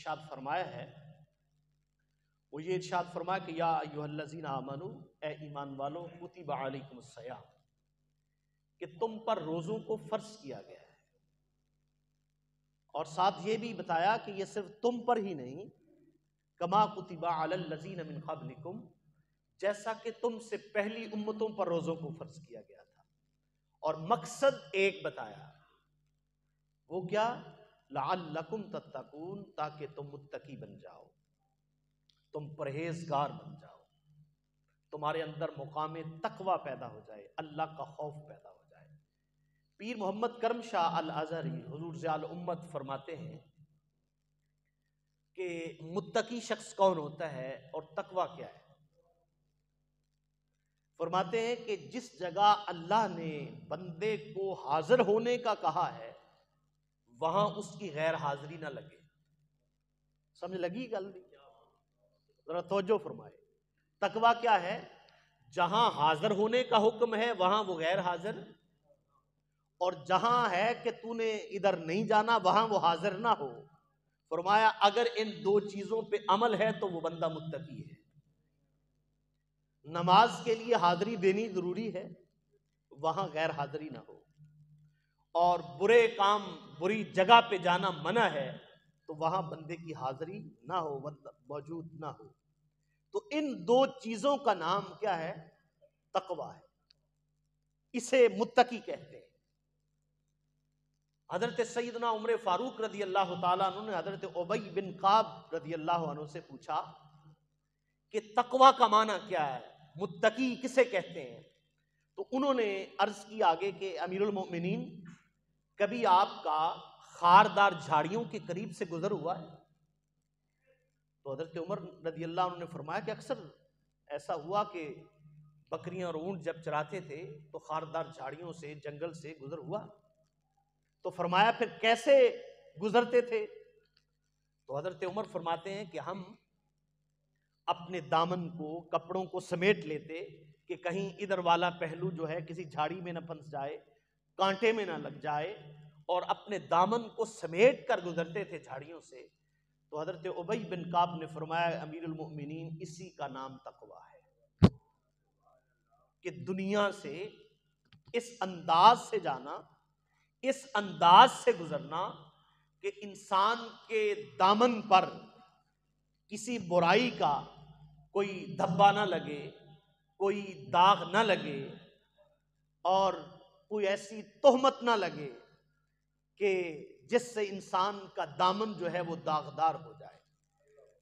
ارشاد فرمایا ہے وہ یہ ارشاد فرمایا کہ یا ایھا الذین آمنو، اے ایمان والو، کتب علیکم الصیام، کہ تم پر روزوں کو فرض کیا گیا ہے، اور ساتھ یہ بھی بتایا کہ یہ صرف تم پر ہی نہیں، کما کتب علی الذین من قبلکم، جیسا کہ تم سے پہلی امتوں پر روزوں کو فرض کیا گیا تھا، اور مقصد ایک بتایا، وہ کیا؟ لعلکم تتقون، تاکہ تم متقی بن جاؤ، تم پرہیزگار بن جاؤ، تمہارے اندر مقام تقوی پیدا ہو جائے، اللہ کا خوف پیدا ہو جائے۔ پیر محمد کرم شاہ الازہری حضور ضیاء الامت فرماتے ہیں کہ متقی شخص کون ہوتا ہے اور تقوی کیا ہے؟ فرماتے ہیں کہ جس جگہ اللہ نے بندے کو حاضر ہونے کا کہا ہے، وہاں اس کی غیر حاضری نہ لگے۔ سمجھ لگی گل نہیں؟ ذرا توجہ فرمائے۔ تقوی کیا ہے؟ جہاں حاضر ہونے کا حکم ہے وہاں وہ غیر حاضر، اور جہاں ہے کہ تو نے ادھر نہیں جانا وہاں وہ حاضر نہ ہو۔ فرمایا اگر ان دو چیزوں پہ عمل ہے تو وہ بندہ متقی ہے۔ نماز کے لیے حاضری دینی ضروری ہے، وہاں غیر حاضری نہ ہو، اور برے کام بری جگہ پہ جانا منع ہے تو وہاں بندے کی حاضری نہ ہو، موجود نہ ہو۔ تو ان دو چیزوں کا نام کیا ہے؟ تقوی ہے، اسے متقی کہتے ہیں۔ حضرت سیدنا عمر فاروق رضی اللہ تعالیٰ عنہ نے حضرت ابی بن کعب رضی اللہ عنہ سے پوچھا کہ تقوی کا معنی کیا ہے، متقی کسے کہتے ہیں؟ تو انہوں نے عرض کی آگے کہ امیر المؤمنین، کبھی آپ کا خاردار جھاڑیوں کے قریب سے گزر ہوا ہے؟ تو حضرت عمر رضی اللہ عنہ نے فرمایا کہ اکثر ایسا ہوا کہ بکریاں اور اونٹ جب چراتے تھے تو خاردار جھاڑیوں سے، جنگل سے گزر ہوا۔ تو فرمایا پھر کیسے گزرتے تھے؟ تو حضرت عمر فرماتے ہیں کہ ہم اپنے دامن کو، کپڑوں کو سمیٹ لیتے کہ کہیں ادھر والا پہلو جو ہے کسی جھاڑی میں نہ پھنس جائے، کانٹے میں نہ لگ جائے، اور اپنے دامن کو سمیٹ کر گزرتے تھے جھاڑیوں سے۔ تو حضرت ابی بن کعب نے فرمایا امیر المؤمنین، اسی کا نام تقوی ہے، کہ دنیا سے اس انداز سے جانا، اس انداز سے گزرنا کہ انسان کے دامن پر کسی برائی کا کوئی دھبا نہ لگے، کوئی داغ نہ لگے، اور کوئی ایسی تہمت نہ لگے کہ جس سے انسان کا دامن جو ہے وہ داغدار ہو جائے۔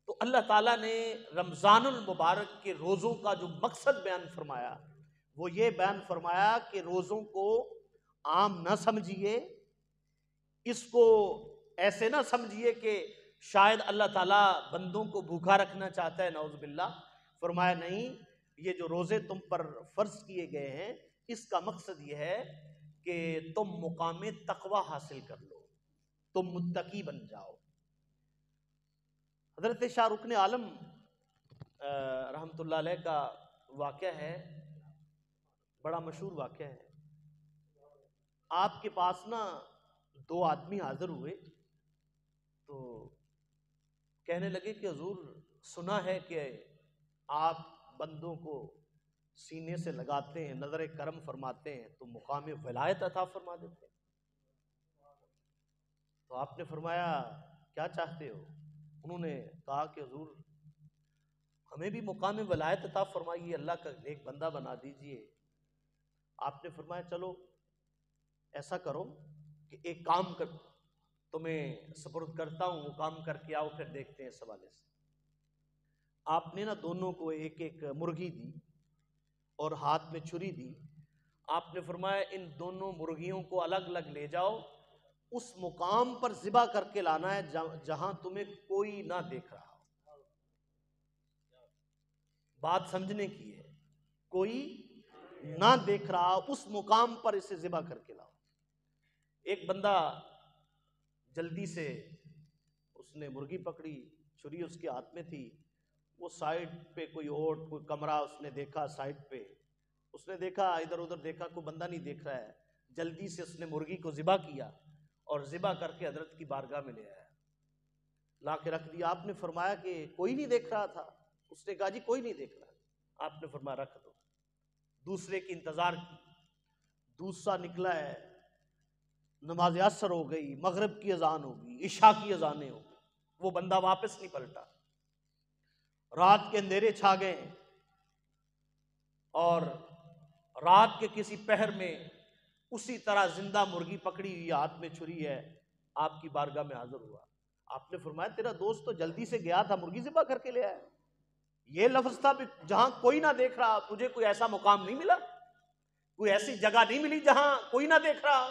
تو اللہ تعالیٰ نے رمضان المبارک کے روزوں کا جو مقصد بیان فرمایا وہ یہ بیان فرمایا کہ روزوں کو عام نہ سمجھیے، اس کو ایسے نہ سمجھیے کہ شاید اللہ تعالیٰ بندوں کو بھوکا رکھنا چاہتا ہے، نعوذ باللہ۔ فرمایا نہیں، یہ جو روزے تم پر فرض کیے گئے ہیں اس کا مقصد یہ ہے کہ تم مقام تقوی حاصل کر لو، تم متقی بن جاؤ۔ حضرت شاہ رکن عالم رحمۃ اللہ علیہ کا واقعہ ہے، بڑا مشہور واقعہ ہے۔ آپ کے پاس نا دو آدمی حاضر ہوئے تو کہنے لگے کہ حضور سنا ہے کہ آپ بندوں کو سینے سے لگاتے ہیں، نظر کرم فرماتے ہیں، تو مقام ولایت عطا فرما دیتے ہیں۔ تو آپ نے فرمایا کیا چاہتے ہو؟ انہوں نے کہا کہ حضور ہمیں بھی مقام ولایت عطا فرمائیے، اللہ کا نیک بندہ بنا دیجئے۔ آپ نے فرمایا چلو ایسا کرو کہ ایک کام کر تمہیں سپرد کرتا ہوں، وہ کام کر کے آؤ، پھر دیکھتے ہیں اس حوالے سے۔ آپ نے نا دونوں کو ایک ایک مرغی دی اور ہاتھ میں چھری دی۔ آپ نے فرمایا ان دونوں مرغیوں کو الگ الگ لے جاؤ، اس مقام پر ذبح کر کے لانا ہے جہاں تمہیں کوئی نہ دیکھ رہا ہو۔ بات سمجھنے کی ہے، کوئی نہ دیکھ رہا، اس مقام پر اسے ذبح کر کے لاؤ۔ ایک بندہ جلدی سے اس نے مرغی پکڑی، چھری اس کے ہاتھ میں تھی، وہ سائیڈ پہ کوئی اوٹ، کوئی کمرہ اس نے دیکھا، سائیڈ پہ اس نے دیکھا، ادھر ادھر دیکھا، کوئی بندہ نہیں دیکھ رہا ہے، جلدی سے اس نے مرغی کو ذبح کیا اور ذبح کر کے حضرت کی بارگاہ میں لے آیا۔ لا کے رکھ دیا. آپ نے فرمایا کہ کوئی نہیں دیکھ رہا تھا؟ اس نے کہا جی کوئی نہیں دیکھ رہا. آپ نے فرمایا رکھ دو. دوسرے کی انتظار کی. دوسرا نکلا ہے، نماز عصر ہو گئی، مغرب کی اذان ہوگی، عشاء کی اذانیں ہو گئی، وہ بندہ واپس نہیں پلٹا. رات کے اندھیرے چھا گئے اور رات کے کسی پہر میں اسی طرح زندہ مرغی پکڑی ہوئی ہاتھ میں چھری ہے آپ کی بارگاہ میں حاضر ہوا. آپ نے فرمایا تیرا دوست تو جلدی سے گیا تھا، مرغی ذبح کر کے لے آیا. یہ لفظ تھا جہاں کوئی نہ دیکھ رہا. تجھے کوئی ایسا مقام نہیں ملا، کوئی ایسی جگہ نہیں ملی جہاں کوئی نہ دیکھ رہا؟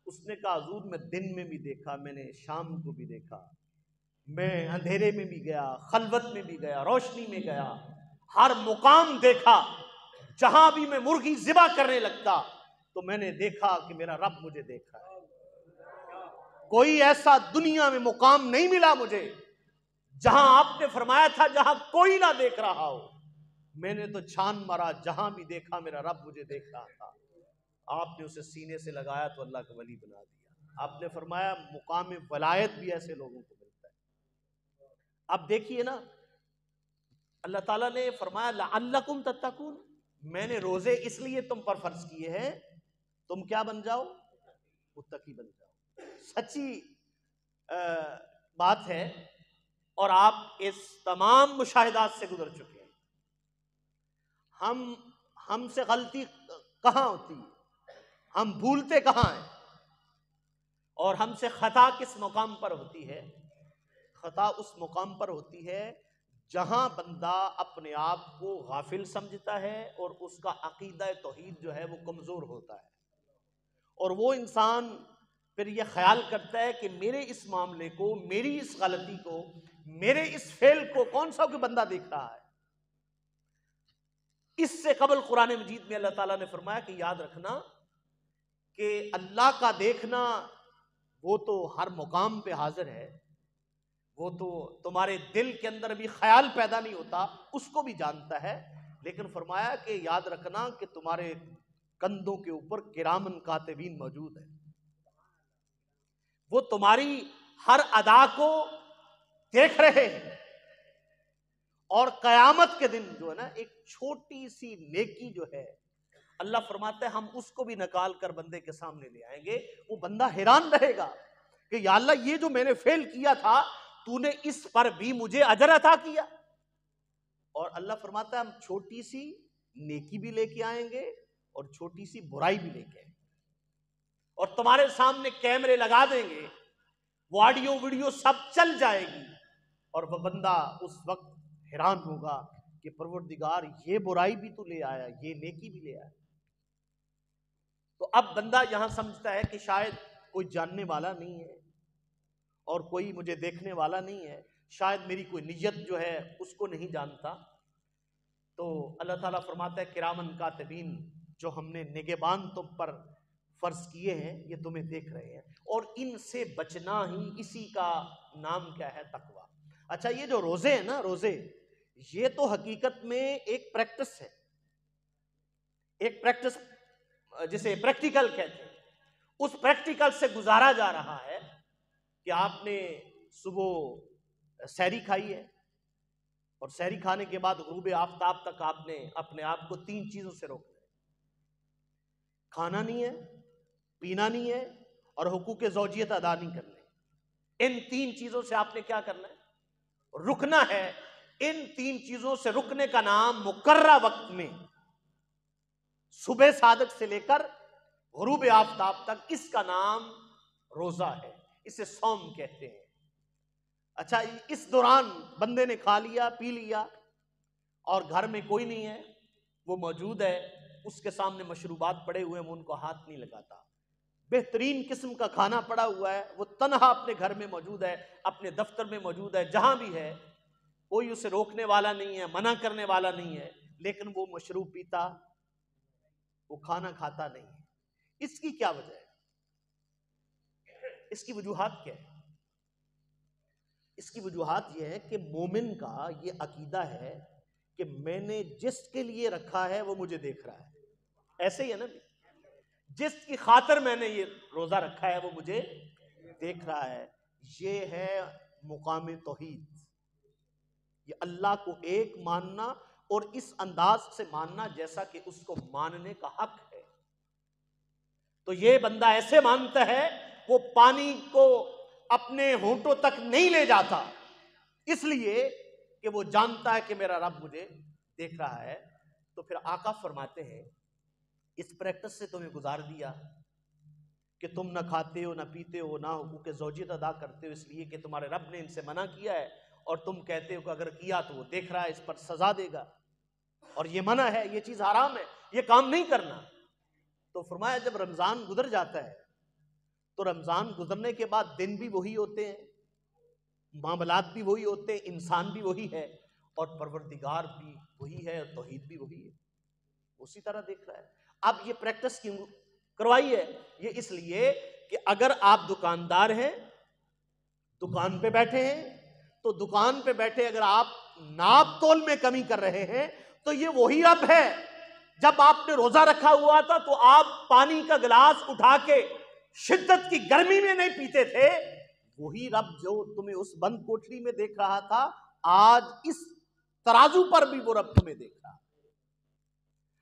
اس نے کہا حضور میں دن میں بھی دیکھا، میں نے شام کو بھی دیکھا، میں اندھیرے میں بھی گیا، خلوت میں بھی گیا، روشنی میں گیا، ہر مقام دیکھا. جہاں بھی میں مرغی ذبح کرنے لگتا تو میں نے دیکھا کہ میرا رب مجھے دیکھ رہا ہے. کوئی ایسا دنیا میں مقام نہیں ملا مجھے جہاں آپ نے فرمایا تھا جہاں کوئی نہ دیکھ رہا ہو. میں نے تو چھان مارا، جہاں بھی دیکھا میرا رب مجھے دیکھ رہا تھا. آپ نے اسے سینے سے لگایا تو اللہ کا ولی بنا دیا. آپ نے فرمایا مقام ولایت بھی ایسے لوگوں کو ملتا ہے. اب دیکھیے نا، اللہ تعالیٰ نے فرمایا لعلکم تتقون، میں نے روزے اس لیے تم پر فرض کیے ہیں تم کیا بن جاؤ؟ متقی بن جاؤ. سچی بات ہے اور آپ اس تمام مشاہدات سے گزر چکے ہیں. ہم سے غلطی کہاں ہوتی ہے، ہم بھولتے کہاں ہیں، اور ہم سے خطا کس مقام پر ہوتی ہے؟ خطا اس مقام پر ہوتی ہے جہاں بندہ اپنے آپ کو غافل سمجھتا ہے اور اس کا عقیدہ توحید جو ہے وہ کمزور ہوتا ہے، اور وہ انسان پھر یہ خیال کرتا ہے کہ میرے اس معاملے کو، میری اس غلطی کو، میرے اس فعل کو کون سا کوئی بندہ دیکھ رہا ہے. اس سے قبل قرآن مجید میں اللہ تعالیٰ نے فرمایا کہ یاد رکھنا کہ اللہ کا دیکھنا وہ تو ہر مقام پہ حاضر ہے، وہ تو تمہارے دل کے اندر بھی خیال پیدا نہیں ہوتا اس کو بھی جانتا ہے. لیکن فرمایا کہ یاد رکھنا کہ تمہارے کندھوں کے اوپر کرامن کاتبین موجود ہیں، وہ تمہاری ہر ادا کو دیکھ رہے ہیں. اور قیامت کے دن جو ہے نا، ایک چھوٹی سی نیکی جو ہے اللہ فرماتا ہے ہم اس کو بھی نکال کر بندے کے سامنے لے آئیں گے. وہ بندہ حیران رہے گا کہ یا اللہ یہ جو میں نے فعل کیا تھا تو نے اس پر بھی مجھے اجر عطا کیا. اور اللہ فرماتا ہے ہم چھوٹی سی نیکی بھی لے کے آئیں گے اور چھوٹی سی برائی بھی لے کے آئیں گے، اور تمہارے سامنے کیمرے لگا دیں گے، وہ آڈیو ویڈیو سب چل جائے گی، اور وہ بندہ اس وقت حیران ہوگا کہ پروردگار یہ برائی بھی تو لے آیا، یہ نیکی بھی لے آیا. تو اب بندہ یہاں سمجھتا ہے کہ شاید کوئی جاننے والا نہیں ہے اور کوئی مجھے دیکھنے والا نہیں ہے، شاید میری کوئی نیت جو ہے اس کو نہیں جانتا. تو اللہ تعالیٰ فرماتا ہے کرامن کاتبین، جو ہم نے نگہبان تم پر فرض کیے ہیں یہ تمہیں دیکھ رہے ہیں، اور ان سے بچنا ہی اسی کا نام کیا ہے؟ تقوی. اچھا یہ جو روزے ہیں نا، روزے یہ تو حقیقت میں ایک پریکٹس ہے، ایک پریکٹس جسے پریکٹیکل کہتے ہیں. اس پریکٹیکل سے گزارا جا رہا ہے کہ آپ نے صبح سحری کھائی ہے، اور سحری کھانے کے بعد غروب آفتاب تک آپ نے اپنے آپ کو 3 چیزوں سے روکنا ہے. کھانا نہیں ہے، پینا نہیں ہے، اور حقوق زوجیت ادا نہیں کرنے. ان 3 چیزوں سے آپ نے کیا کرنا ہے؟ رکنا ہے. ان 3 چیزوں سے رکنے کا نام مقررہ وقت میں صبح صادق سے لے کر غروب آفتاب تک اس کا نام روزہ ہے، اسے صوم کہتے ہیں. اچھا اس دوران بندے نے کھا لیا پی لیا اور گھر میں کوئی نہیں ہے، وہ موجود ہے، اس کے سامنے مشروبات پڑے ہوئے ہیں، وہ ان کو ہاتھ نہیں لگاتا. بہترین قسم کا کھانا پڑا ہوا ہے، وہ تنہا اپنے گھر میں موجود ہے، اپنے دفتر میں موجود ہے، جہاں بھی ہے، کوئی اسے روکنے والا نہیں ہے، منع کرنے والا نہیں ہے، لیکن وہ مشروب پیتا، وہ کھانا کھاتا نہیں ہے. اس کی کیا وجہ ہے؟ اس کی وجوہات کیا ہے؟ اس کی وجوہات یہ ہے کہ مومن کا یہ عقیدہ ہے کہ میں نے جس کے لیے رکھا ہے وہ مجھے دیکھ رہا ہے. ایسے ہی ہے نا، جس کی خاطر میں نے یہ روزہ رکھا ہے وہ مجھے دیکھ رہا ہے. یہ ہے مقام توحید، یہ اللہ کو ایک ماننا اور اس انداز سے ماننا جیسا کہ اس کو ماننے کا حق ہے۔ تو یہ بندہ ایسے مانتا ہے، وہ پانی کو اپنے ہونٹوں تک نہیں لے جاتا، اس لیے کہ وہ جانتا ہے کہ میرا رب مجھے دیکھ رہا ہے۔ تو پھر آقا فرماتے ہیں اس پریکٹس سے تمہیں گزار دیا کہ تم نہ کھاتے ہو، نہ پیتے ہو، نہ حقوق زوجیت ادا کرتے ہو، اس لیے کہ تمہارے رب نے ان سے منع کیا ہے، اور تم کہتے ہو کہ اگر کیا تو وہ دیکھ رہا ہے، اس پر سزا دے گا، اور یہ منع ہے، یہ چیز حرام ہے، یہ کام نہیں کرنا۔ تو فرمایا جب رمضان گزر جاتا ہے تو رمضان گزرنے کے بعد دن بھی وہی ہوتے ہیں، معاملات بھی وہی ہوتے ہیں، انسان بھی وہی ہے، اور پروردگار بھی وہی ہے، اور توحید بھی وہی ہے، اسی طرح دیکھ رہا ہے۔ اب یہ پریکٹس کیوں کروائی ہے؟ یہ اس لیے کہ اگر آپ دکاندار ہیں، دکان پہ بیٹھے ہیں، تو دکان پہ بیٹھے اگر آپ ناپ تول میں کمی کر رہے ہیں تو یہ وہی رب ہے۔ جب آپ نے روزہ رکھا ہوا تھا تو آپ پانی کا گلاس اٹھا کے شدت کی گرمی میں نہیں پیتے تھے، وہی رب جو تمہیں اس بند کوٹری میں دیکھ رہا تھا، آج اس ترازو پر بھی وہ رب تمہیں دیکھ رہا ہے۔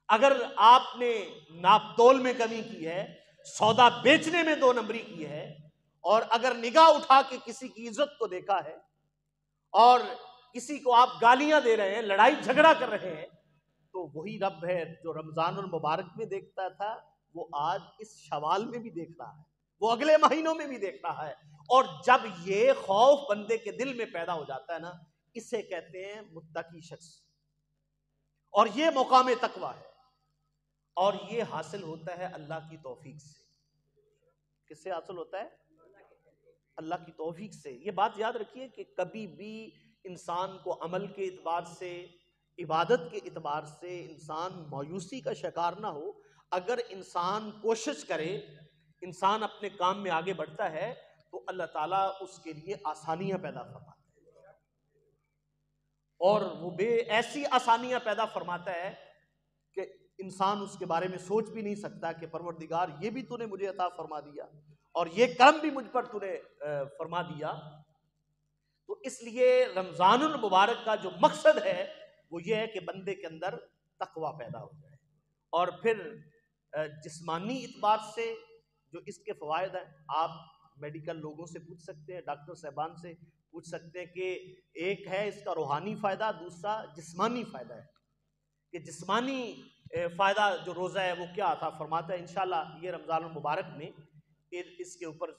اگر آپ نے ناپ تول میں کمی کی ہے، سودا بیچنے میں 2 نمبری کی ہے، اور اگر نگاہ اٹھا کے کسی کی عزت کو دیکھا ہے، اور کسی کو آپ گالیاں دے رہے ہیں، لڑائی جھگڑا کر رہے ہیں، تو وہی رب ہے جو رمضان المبارک میں دیکھتا تھا، وہ آج اس شوال میں بھی دیکھ رہا ہے، وہ اگلے مہینوں میں بھی دیکھ رہا ہے۔ اور جب یہ خوف بندے کے دل میں پیدا ہو جاتا ہے نا، اسے کہتے ہیں متقی شخص، اور یہ مقام تقویٰ ہے، اور یہ حاصل ہوتا ہے اللہ کی توفیق سے۔ کس سے حاصل ہوتا ہے؟ اللہ کی توفیق سے۔ یہ بات یاد رکھیے کہ کبھی بھی انسان کو عمل کے اعتبار سے، عبادت کے اعتبار سے انسان مایوسی کا شکار نہ ہو۔ اگر انسان کوشش کرے، انسان اپنے کام میں آگے بڑھتا ہے، تو اللہ تعالیٰ اس کے لیے آسانیاں پیدا فرماتا ہے، اور وہ ایسی آسانیاں پیدا فرماتا ہے کہ انسان اس کے بارے میں سوچ بھی نہیں سکتا کہ پروردگار یہ بھی تو نے مجھے عطا فرما دیا، اور یہ کرم بھی مجھ پر تو نے فرما دیا۔ تو اس لیے رمضان المبارک کا جو مقصد ہے وہ یہ ہے کہ بندے کے اندر تقویٰ پیدا ہو جائے، اور پھر جسمانی اعتبار سے جو اس کے فوائد ہیں، آپ میڈیکل لوگوں سے پوچھ سکتے ہیں، ڈاکٹر صاحبان سے پوچھ سکتے ہیں کہ ایک ہے اس کا روحانی فائدہ، دوسرا جسمانی فائدہ ہے، کہ جسمانی فائدہ جو روزہ ہے وہ کیا عطا فرماتا ہے۔ انشاءاللہ یہ رمضان المبارک میں اس کے اوپر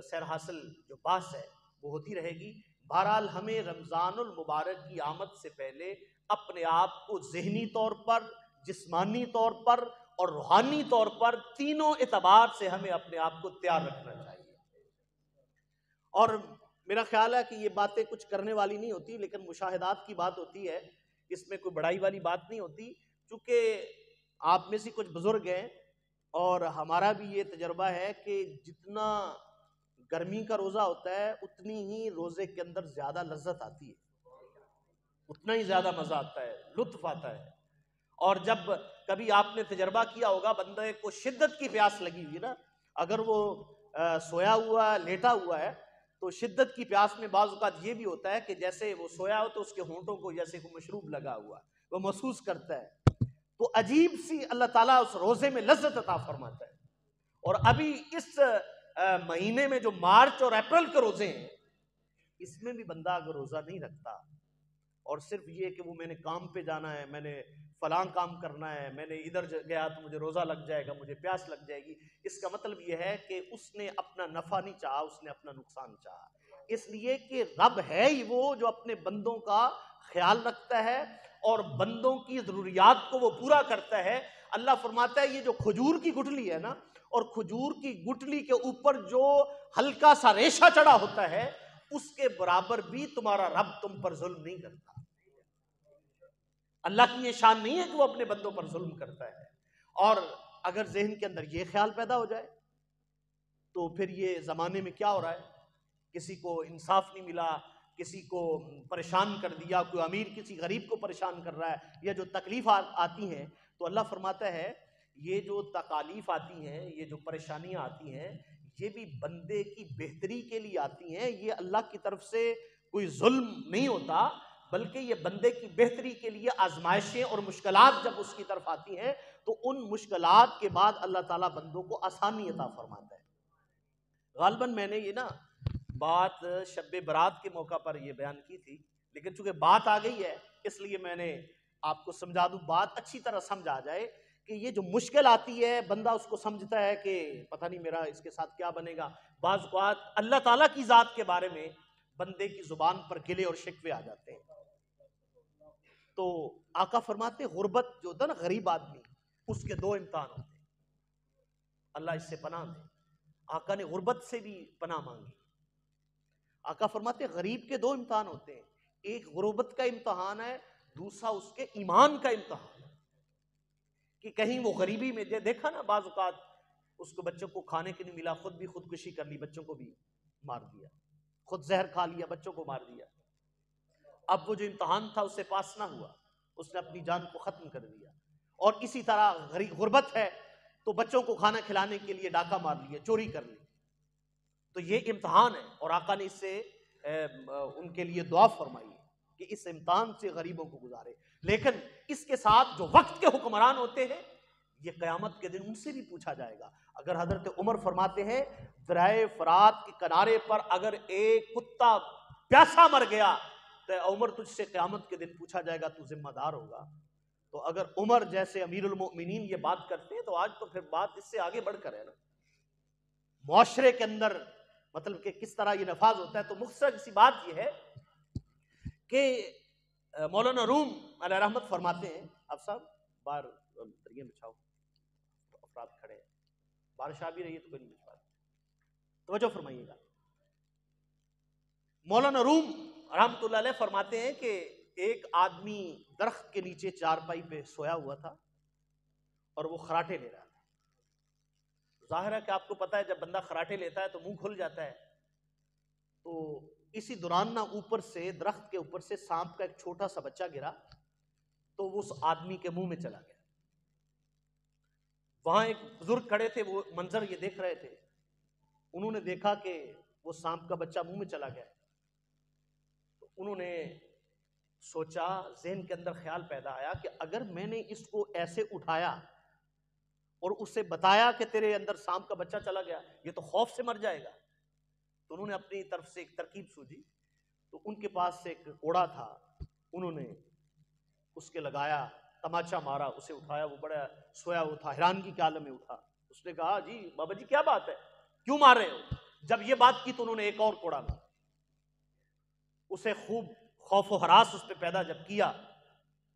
سیر حاصل جو بحث ہے وہ ہوتی رہے گی۔ بہرحال ہمیں رمضان المبارک کی آمد سے پہلے اپنے آپ کو ذہنی طور پر، جسمانی طور پر اور روحانی طور پر، تینوں اعتبار سے ہمیں اپنے آپ کو تیار رکھنا چاہیے۔ اور میرا خیال ہے کہ یہ باتیں کچھ کرنے والی نہیں ہوتی، لیکن مشاہدات کی بات ہوتی ہے، اس میں کوئی بڑائی والی بات نہیں ہوتی، چونکہ آپ میں سے کچھ بزرگ ہیں، اور ہمارا بھی یہ تجربہ ہے کہ جتنا گرمی کا روزہ ہوتا ہے اتنی ہی روزے کے اندر زیادہ لذت آتی ہے، اتنا ہی زیادہ مزہ آتا ہے، لطف آتا ہے۔ اور جب کبھی آپ نے تجربہ کیا ہوگا، بندے کو شدت کی پیاس لگی ہوئی نا، اگر وہ سویا ہوا لیٹا ہوا ہے تو شدت کی پیاس میں بعض اوقات یہ بھی ہوتا ہے کہ جیسے وہ سویا ہو تو اس کے ہونٹوں کو جیسے کوئی مشروب لگا ہوا وہ محسوس کرتا ہے، تو عجیب سی اللہ تعالیٰ اس روزے میں لذت عطا فرماتا ہے۔ اور ابھی اس مہینے میں جو مارچ اور اپریل کے روزے ہیں، اس میں بھی بندہ اگر روزہ نہیں رکھتا اور صرف یہ کہ وہ میں نے کام پہ جانا ہے، میں نے فلاں کام کرنا ہے، میں نے ادھر گیا تو مجھے روزہ لگ جائے گا، مجھے پیاس لگ جائے گی، اس کا مطلب یہ ہے کہ اس نے اپنا نفع نہیں چاہا، اس نے اپنا نقصان چاہا۔ اس لیے کہ رب ہے ہی وہ جو اپنے بندوں کا خیال رکھتا ہے اور بندوں کی ضروریات کو وہ پورا کرتا ہے۔ اللہ فرماتا ہے یہ جو کھجور کی گٹھلی ہے نا، اور کھجور کی گٹھلی کے اوپر جو ہلکا سا ریشہ چڑھا ہوتا ہے، اس کے برابر بھی تمہارا رب تم پر ظلم نہیں کرتا۔ اللہ کی یہ شان نہیں ہے کہ وہ اپنے بندوں پر ظلم کرتا ہے۔ اور اگر ذہن کے اندر یہ خیال پیدا ہو جائے تو پھر یہ زمانے میں کیا ہو رہا ہے، کسی کو انصاف نہیں ملا، کسی کو پریشان کر دیا، کوئی امیر کسی غریب کو پریشان کر رہا ہے، یا جو تکلیف آتی ہیں، تو اللہ فرماتا ہے یہ جو تکالیف آتی ہیں، یہ جو پریشانیاں آتی ہیں، یہ بھی بندے کی بہتری کے لیے آتی ہیں، یہ اللہ کی طرف سے کوئی ظلم نہیں ہوتا، بلکہ یہ بندے کی بہتری کے لیے آزمائشیں اور مشکلات جب اس کی طرف آتی ہیں تو ان مشکلات کے بعد اللہ تعالیٰ بندوں کو آسانی عطا فرماتا ہے۔ غالباً میں نے یہ بات شب برات کے موقع پر یہ بیان کی تھی، لیکن چونکہ بات آ گئی ہے اس لیے میں نے آپ کو سمجھا دوں، بات اچھی طرح سمجھ آ جائے کہ یہ جو مشکل آتی ہے بندہ اس کو سمجھتا ہے کہ پتہ نہیں میرا اس کے ساتھ کیا بنے گا۔ بعض اوقات اللہ تعالیٰ کی ذات کے بارے میں بندے کی زبان پر گلے اور شکوے آ جاتے ہیں، تو آقا فرماتے غربت جو ہوتا ہے نا، غریب آدمی، اس کے دو امتحان ہوتے ہیں، اللہ اس سے پناہ دے۔ آقا نے غربت سے بھی پناہ مانگی۔ آقا فرماتے غریب کے دو امتحان ہوتے ہیں، ایک غربت کا امتحان ہے، دوسرا اس کے ایمان کا امتحان ہے، کہ کہیں وہ غریبی میں دیکھا نا بعض اوقات اس کو بچوں کو کھانے کے نہیں ملا، خود بھی خودکشی کر لی، بچوں کو بھی مار دیا، خود زہر کھا لیا، بچوں کو مار دیا۔ اب وہ جو امتحان تھا اس سے پاس نہ ہوا، اس نے اپنی جان کو ختم کر دیا۔ اور اسی طرح غربت ہے تو بچوں کو کھانا کھلانے کے لیے ڈاکہ مار لیا، چوری کر لی، تو یہ امتحان ہے۔ اور آقا نے اس سے ان کے لیے دعا فرمائی کہ اس امتحان سے غریبوں کو گزارے۔ لیکن اس کے ساتھ جو وقت کے حکمران ہوتے ہیں یہ قیامت کے دن ان سے بھی پوچھا جائے گا۔ اگر حضرت عمر فرماتے ہیں دریائے فرات کے کنارے پر اگر ایک کتا پیاسا مر گیا تو عمر تجھ سے قیامت کے دن پوچھا جائے گا، تو ذمہ دار ہوگا۔ تو اگر عمر جیسے امیر المؤمنین یہ بات کرتے ہیں تو آج تو پھر بات اس سے آگے بڑھ کر ہے نا، معاشرے کے اندر مطلب کہ کس طرح یہ نفاذ ہوتا ہے۔ تو مختصر سی بات یہ ہے کہ مولانا روم علیہ رحمت فرماتے ہیں، اب صاحب باہر دریا بچھاؤ، افراد کھڑے ہیں، بارش آ بھی رہی ہے تو کوئی نہیں بچھوا، توجہ فرمائیے گا۔ مولانا روم رحمت اللہ علیہ فرماتے ہیں کہ ایک آدمی درخت کے نیچے چارپائی پہ سویا ہوا تھا اور وہ خراٹے لے رہا تھا۔ ظاہر ہے کہ آپ کو پتا ہے جب بندہ خراٹے لیتا ہے تو منہ کھل جاتا ہے، تو اسی دوران نا اوپر سے درخت کے اوپر سے سانپ کا ایک چھوٹا سا بچہ گرا تو وہ اس آدمی کے منہ میں چلا گیا۔ وہاں ایک بزرگ کھڑے تھے، وہ منظر یہ دیکھ رہے تھے، انہوں نے دیکھا کہ وہ سانپ کا بچہ منہ میں چلا گیا، تو انہوں نے سوچا، ذہن کے اندر خیال پیدا آیا کہ اگر میں نے اس کو ایسے اٹھایا اور اسے بتایا کہ تیرے اندر سانپ کا بچہ چلا گیا، یہ تو خوف سے مر جائے گا۔ تو انہوں نے اپنی طرف سے ایک ترکیب سوچی، تو ان کے پاس سے ایک کوڑا تھا، انہوں نے اس کے لگایا، تماچا مارا، اسے اٹھایا، وہ بڑا سویا ہوا تھا، حیرانگی کے عالم میں اٹھا۔ اس نے کہا جی بابا جی کیا بات ہے، کیوں مار رہے ہو؟ جب یہ بات کی تو انہوں نے ایک اور کوڑا مارا، اسے خوب خوف و ہراس اس پہ پیدا جب کیا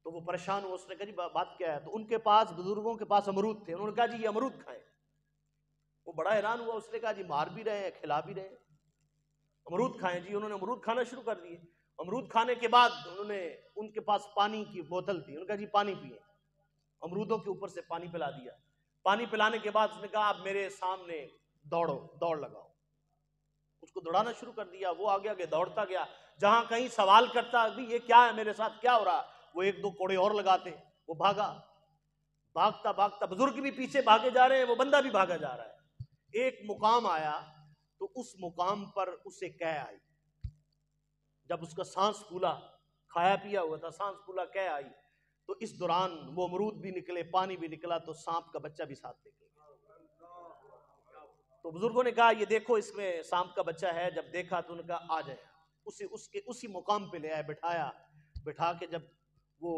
تو وہ پریشان ہوا۔ اس نے کہا جی بات کیا ہے؟ تو ان کے پاس بزرگوں کے پاس امرود تھے، انہوں نے کہا جی یہ امرود کھائیں۔ وہ بڑا حیران ہوا، اس نے کہا جی مار بھی رہے ہیں کھلا بھی رہے ہیں، امرود کھائیں جی۔ انہوں نے امرود کھانا شروع کر دیے۔ امرود کھانے کے بعد انہوں نے، ان کے پاس پانی کی بوتل تھی، انہوں نے کہا جی پانی پیئیں۔ امرودوں کے اوپر سے پانی پلا دیا۔ پانی پلانے کے بعد اس نے کہا آپ میرے سامنے دوڑو، دوڑ لگاؤ۔ اس کو دوڑانا شروع کر دیا، وہ آگے آگے دوڑتا گیا، جہاں کہیں سوال کرتا بھی یہ کیا ہے میرے ساتھ کیا ہو رہا، وہ ایک دو کوڑے اور لگاتے، وہ بھاگا، بھاگتا بھاگتا بزرگ بھی پیچھے بھاگے جا رہے ہیں، وہ بندہ بھی بھاگا جا رہا ہے۔ ایک مقام آیا تو اس مقام پر اسے قے آئی، جب اس کا سانس پھولا، کھایا پیا ہوا تھا، سانس پھولا، قے آئی، تو اس دوران وہ امرود بھی نکلے، پانی بھی نکلا، تو سانپ کا بچہ بھی ساتھ نکلا۔ تو بزرگوں نے کہا یہ دیکھو اس میں سانپ کا بچہ ہے۔ جب دیکھا تو انہوں نے کہا آ جائے، اسی مقام پہ لے آئے، بٹھایا، بٹھا کے جب وہ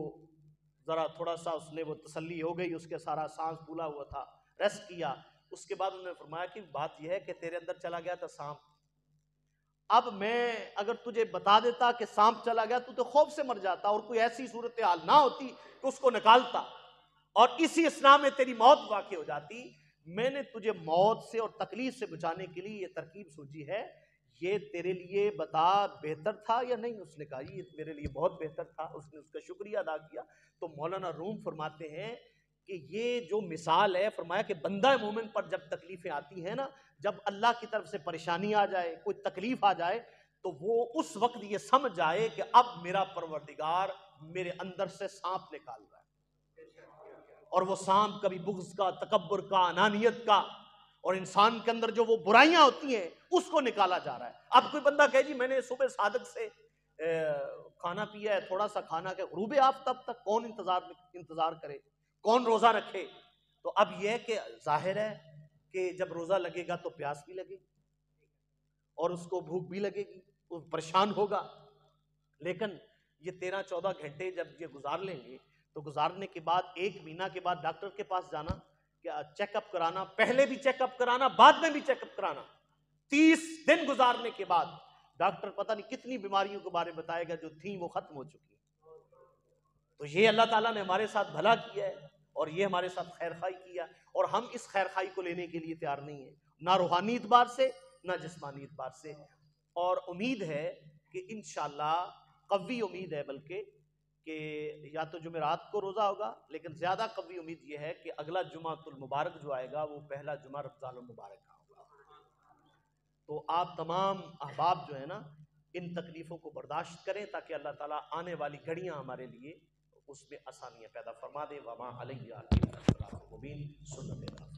ذرا تھوڑا سا اس نے وہ تسلی ہو گئی، اس کے سارا سانس پھولا ہوا تھا، ریسٹ کیا، اس کے بعد انہوں نے فرمایا کہ بات یہ ہے کہ تیرے اندر چلا گیا تھا سانپ، اب میں اگر تجھے بتا دیتا کہ سانپ چلا گیا تو خوف سے مر جاتا اور کوئی ایسی صورتحال نہ ہوتی کہ اس کو نکالتا اور اسی اثناء میں تیری موت واقع ہو جاتی۔ میں نے تجھے موت سے اور تکلیف سے بچانے کے لیے یہ ترکیب سوچی ہے، یہ تیرے لیے بتا بہتر تھا یا نہیں؟ اس نے کہا یہ میرے لیے بہت بہتر تھا۔ اس نے اس کا شکریہ ادا کیا۔ تو مولانا روم فرماتے ہیں کہ یہ جو مثال ہے، فرمایا کہ بندہ مومن پر جب تکلیفیں آتی ہیں نا، جب اللہ کی طرف سے پریشانی آ جائے، کوئی تکلیف آ جائے، تو وہ اس وقت یہ سمجھ جائے کہ اب میرا پروردگار میرے اندر سے سانپ نکال رہا ہے، اور وہ سانپ کبھی بغض کا، تکبر کا، انانیت کا، اور انسان کے اندر جو وہ برائیاں ہوتی ہیں اس کو نکالا جا رہا ہے. اب کوئی بندہ کہے جی میں نے صبح صادق سے کھانا پیا ہے، تھوڑا سا کھانا کہ غروب آفتاب تک کون انتظار کرے، کون روزہ رکھے؟ تو اب یہ کہ ظاہر ہے کہ جب روزہ لگے گا تو پیاس بھی لگے گی اور اس کو بھوک بھی لگے گی، وہ پریشان ہوگا. لیکن یہ 13-14 گھنٹے جب یہ گزار لیں گے تو گزارنے کے بعد 1 مہینہ کے بعد ڈاکٹر کے پاس جانا، کیا چیک اپ کرانا، پہلے بھی چیک اپ کرانا، بعد میں بھی چیک اپ کرانا. 30 دن گزارنے کے بعد ڈاکٹر پتہ نہیں کتنی بیماریوں کے بارے میں بتائے گا جو تھیں وہ ختم ہو چکی. تو یہ اللہ تعالیٰ نے ہمارے ساتھ بھلا کیا ہے اور یہ ہمارے ساتھ خیر خواہی کیا، اور ہم اس خیر خواہی کو لینے کے لیے تیار نہیں ہیں، نہ روحانی اعتبار سے نہ جسمانی اعتبار سے. اور امید ہے کہ انشاءاللہ، قوی امید ہے بلکہ، کہ یا تو جمعرات کو روزہ ہوگا، لیکن زیادہ قوی امید یہ ہے کہ اگلا جمعہ المبارک جو آئے گا وہ پہلا جمعہ رمضان المبارک کا ہوگا. تو آپ تمام احباب جو ہے نا ان تکلیفوں کو برداشت کریں تاکہ اللہ تعالیٰ آنے والی گھڑیاں ہمارے لیے اس میں آسانیاں پیدا فرما دے. وما علیہ سنت